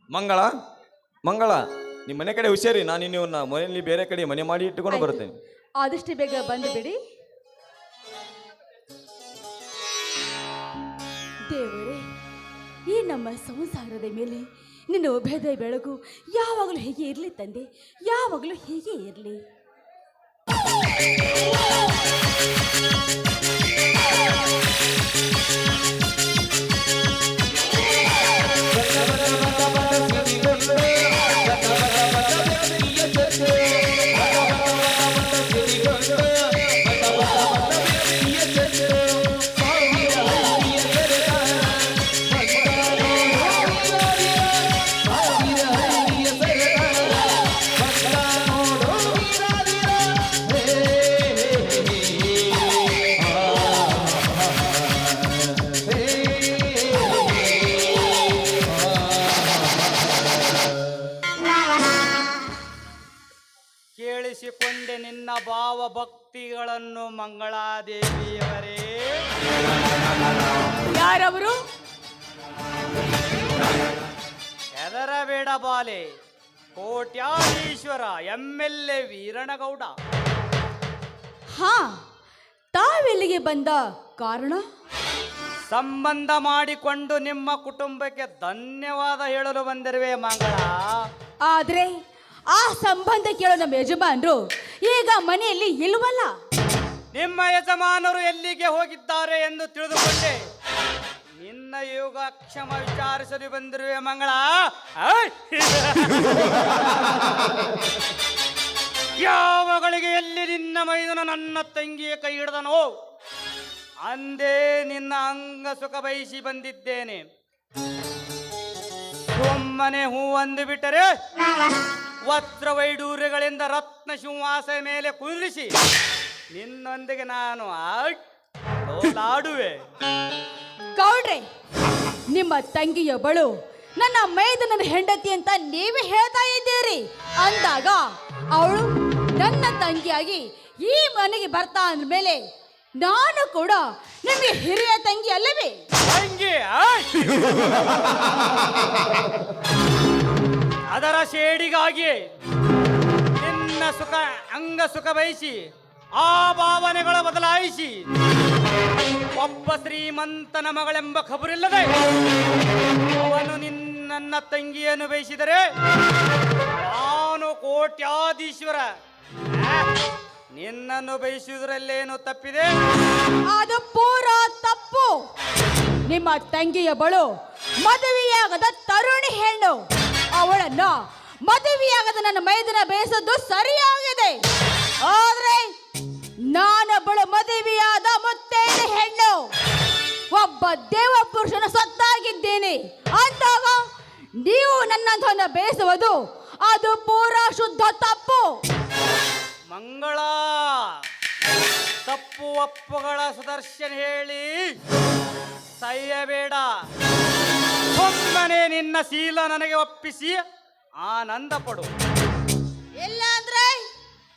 ಮಂಗಳ ಮಂಗಳ ನಿಮ್ಮ ಮನೆ ಕಡೆ ಹುಷಾರಿ. ನಾನು ಇನ್ನೂ ಮನೆಯಲ್ಲಿ ಬೇರೆ ಕಡೆ ಮನೆ ಮಾಡಿ ಇಟ್ಟುಕೊಂಡು ಬರ್ತೇನೆ. ಆದಷ್ಟು ಬೇಗ ಬಂದು ಬಿಡಿ. ದೇವರೇ, ಈ ನಮ್ಮ ಸಂಸಾರದ ಮೇಲೆ ನಿನ್ನ ಉಭಯದ ಬೆಳಕು ಯಾವಾಗಲೂ ಹೀಗೆ ಇರಲಿ ತಂದೆ, ಯಾವಾಗಲೂ ಹೀಗೆ ಇರಲಿ. ಕೇಳಿಸಿಕೊಂಡೆ ನಿನ್ನ ಭಾವ ಭಕ್ತಿಗಳನ್ನು ಮಂಗಳಾದೇವಿಯವರೇ. ಯಾರವರು? ಹೆದರಬೇಡ ಬಾಲೆ, ಕೋಟ್ಯಾಧೀಶ್ವರ MLA ವೀರಣಗೌಡ. ಹಾ, ತಾವೆಲ್ಲಿಗೆ ಬಂದ ಕಾರಣ? ಸಂಬಂಧ ಮಾಡಿಕೊಂಡು ನಿಮ್ಮ ಕುಟುಂಬಕ್ಕೆ ಧನ್ಯವಾದ ಹೇಳಲು ಬಂದಿರುವೆ ಮಂಗಳ. ಆದ್ರೆ ಆ ಸಂಬಂಧ ಕೇಳೋ ನಮ್ಮ ಯಜಮಾನರು ಈಗ ಮನೆಯಲ್ಲಿ ಇಲ್ವಲ್ಲ. ನಿಮ್ಮ ಯಜಮಾನರು ಎಲ್ಲಿಗೆ ಹೋಗಿದ್ದಾರೆ ಎಂದು ತಿಳಿದುಕೊಂಡೆ ನಿನ್ನ ಯೋಗಕ್ಷಮ ವಿಚಾರಿಸಲು ಬಂದಿರುವೆ ಮಂಗಳ. ಯಾವಗಳಿಗೆ ಎಲ್ಲಿ ನಿನ್ನ ಮೈದನ ನನ್ನ ತಂಗಿಯ ಕೈ ಹಿಡಿದನೋ ಅಂದೇ ನಿನ್ನ ಅಂಗ ಸುಖ ಬಯಸಿ ಬಂದಿದ್ದೇನೆ. ಒಮ್ಮನೆ ಹೂ ಅಂದು ಬಿಟ್ಟರೆ ವಸ್ತ್ರ ವೈಡೂರ್ಯಗಳಿಂದ ರತ್ನ ಸಿಂಹಾಸನ ಮೇಲೆ ಕುಳ್ಳಿಸಿ ನಿನ್ನೊಂದಿಗೆ ನಾನು ಆಡುವೆ. ಗೌಡ್ರೆ, ನಿಮ್ಮ ತಂಗಿಯ ಬಳು ನನ್ನ ಮೈದನನ ಹೆಂಡತಿ ಅಂತ ನೀವೇ ಹೇಳ್ತಾ ಇದ್ದೀರಿ ಅಂದಾಗ ಅವಳು ನನ್ನ ತಂಗಿಯಾಗಿ ಈ ಮನೆಗೆ ಬರ್ತಾ ಅಂದ್ಮೇಲೆ ನಾನು ಕೂಡ ನಿಮಗೆ ಹಿರಿಯ ತಂಗಿ ಅಲ್ಲವೇ? ತಂಗಿ ಅದರ ಶೇಡಿಗಾಗಿ ನಿನ್ನ ಸುಖ ಅಂಗ ಸುಖ ಬಯಸಿ ಆ ಭಾವನೆಗಳ ಬದಲಾಯಿಸಿ ಒಬ್ಬ ಶ್ರೀಮಂತನ ಮಗಳೆಂಬ ಖಬರಿಲ್ಲದೆ ಅವನು ನನ್ನ ತಂಗಿಯನ್ನು ಬಯಸಿದರೆ ನಾನು ಕೋಟ್ಯಾಧೀಶ್ವರ ನಿನ್ನನ್ನು ಬಯಸುವುದರಲ್ಲೇನು ತಪ್ಪಿದೆ? ಅದು ಪೂರಾ ತಪ್ಪು. ನಿಮ್ಮ ತಂಗಿಯ ಬಳು ಮದುವೆಯಾಗದ ತರುಣಿ ಹೆಣ್ಣು. ಅವಳನ್ನ ಮದುವೆಯಾಗದ ನನ್ನ ಮೈದನ ಬಯಸೋದು ಸರಿಯಾಗಿದೆ. ಆದ್ರೆ ನಾನೊಬ್ಬಳು ಮದುವೆಯಾದ ಮುತ್ತೈದ ಹೆಣ್ಣು, ಒಬ್ಬ ದೇವ ಪುರುಷನ ಸತ್ತಾಗಿದ್ದೇನೆ ಅಂದಾಗ ನೀವು ನನ್ನಂಥವನ್ನ ಬೇಯಿಸುವುದು ಅದು ಪೂರಾ ಶುದ್ಧ ತಪ್ಪು. ಮಂಗಳ, ತಪ್ಪು ಒಪ್ಪುಗಳ ಸುದರ್ಶನ ಹೇಳಿ ಸಯ್ಯಬೇಡ. ಒಮ್ಮನೆ ನಿನ್ನ ಶೀಲ ನನಗೆ ಒಪ್ಪಿಸಿ ಆನಂದ ಪಡು. ಇಲ್ಲಾಂದ್ರೆ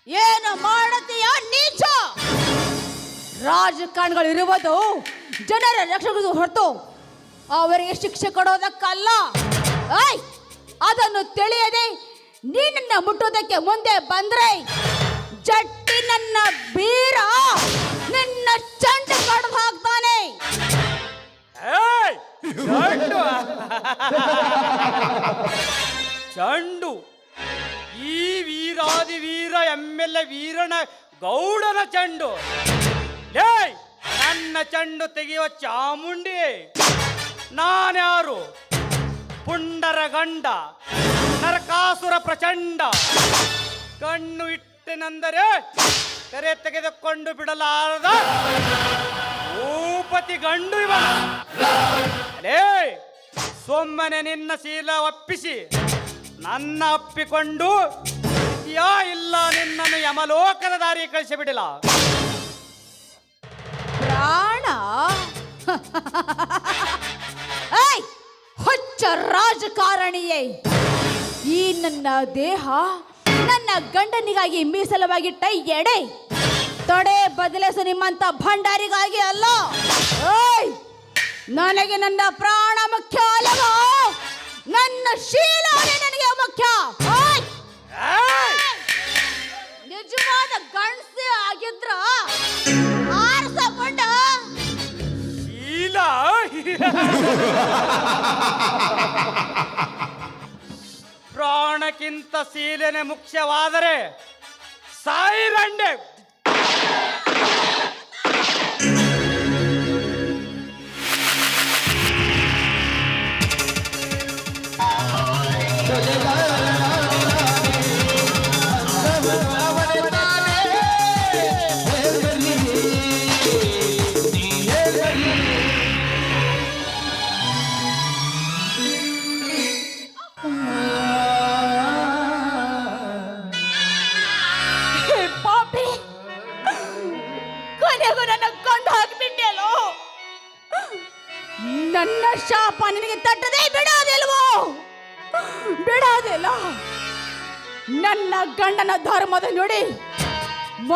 ಏನು ಮಾಡತೀಯ ನೀಚ? ರಾಜಕಾರಣಿಗಳು ಇರುವುದು ಜನರ ರಕ್ಷಣೆ ಹೊರತು ಅವರಿಗೆ ಶಿಕ್ಷೆ ಕೊಡೋದಕ್ಕಲ್ಲ. ಅದನ್ನು ತಿಳಿಯದೆ ನೀನನ್ನ ಮುಟ್ಟೋದಕ್ಕೆ ಮುಂದೆ ಬಂದ್ರೆ ಜಟ್ಟಿ ನನ್ನ ಬೀರ ನಿನ್ನ ಚಂಡು ಕಡ್ದು ಹಾಕ್ತಾನೆ. ಚಂಡು ಈ ವೀರಾದಿ ವೀರ MLA ವೀರನ ಗೌಡನ ಚಂಡು. ನನ್ನ ಚಂಡು ತೆಗೆಯುವ ಚಾಮುಂಡಿ ನಾನ್ಯಾರು? ಪುಂಡರ ಗಂಡ ನರಕಾಸುರ ಪ್ರಚಂಡ. ಕಣ್ಣು ಇಟ್ಟನೆಂದರೆ ಕರೆ ತೆಗೆದುಕೊಂಡು ಬಿಡಲಾರದ ಭೂಪತಿ ಗಂಡು ಇವನೇ. ಸೊಮ್ಮನೆ ನಿನ್ನ ಶೀಲ ಒಪ್ಪಿಸಿ ನನ್ನ ಅಪ್ಪಿಕೊಂಡು ಇಲ್ಲ ನಿನ್ನನ್ನು ಯಮಲೋಕದ ದಾರಿ ಕಳಿಸಿಬಿಡಲ. ಪ್ರಾಣ ಹುಚ್ಚ ರಾಜಕಾರಣಿಯೇ, ಈ ನನ್ನ ದೇಹ ನನ್ನ ಗಂಡನಿಗಾಗಿ ಮೀಸಲವಾಗಿಟ್ಟ ಎಡೆ ತೊಡೆ ಬದಲಿಸು ನಿಮ್ಮಂತ ಭಂಡಾರಿಗಾಗಿ ಅಲ್ಲ. ನನಗೆ ನನ್ನ ಪ್ರಾಣ ಮುಖ್ಯ ಅಲ್ಲವೋ, ನನ್ನ ಶೀಲ ಅದಕ್ಕಿಂತ ಶೀಲನೆ ಮುಖ್ಯವಾದರೆ ಸಾಯಿರಂಡೆ. ಹೇ ಪಾಪಿ, ಕೊನೆಗೂ ನನ್ನ ಕೊಂದು ಹಾಕಿಬಿಟ್ಟೆಲ್ಲೋ. ನನ್ನ ಶಾಪ ನಿನಗೆ ತಟ್ಟದೆ ಬಿಡೋದಿಲ್ವೋ? ಬಿಡೋದಿಲ್ಲ. ನನ್ನ ಗಂಡನ ಧರ್ಮದ ನೋಡಿ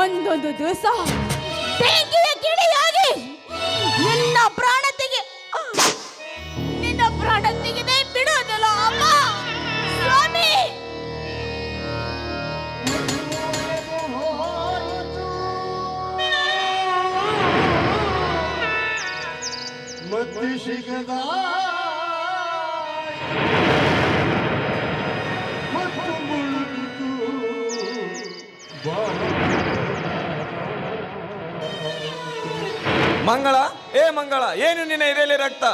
ಒಂದೊಂದು ದಿವಸ ಬೆಂಕಿಯ ಕಿಡಿಯಾಗಿ ನಿನ್ನ ಪ್ರಾಣ ತೆಗೆದೇ ಬಿಡೋದಿಲ್ಲ ಅಮ್ಮ. ಸ್ವಾಮಿ, ಮಂಗಳ, ಏ ಮಂಗಳ, ಏನು ನಿನ್ನ ಇದೆಯಲ್ಲಿ ರಕ್ತ?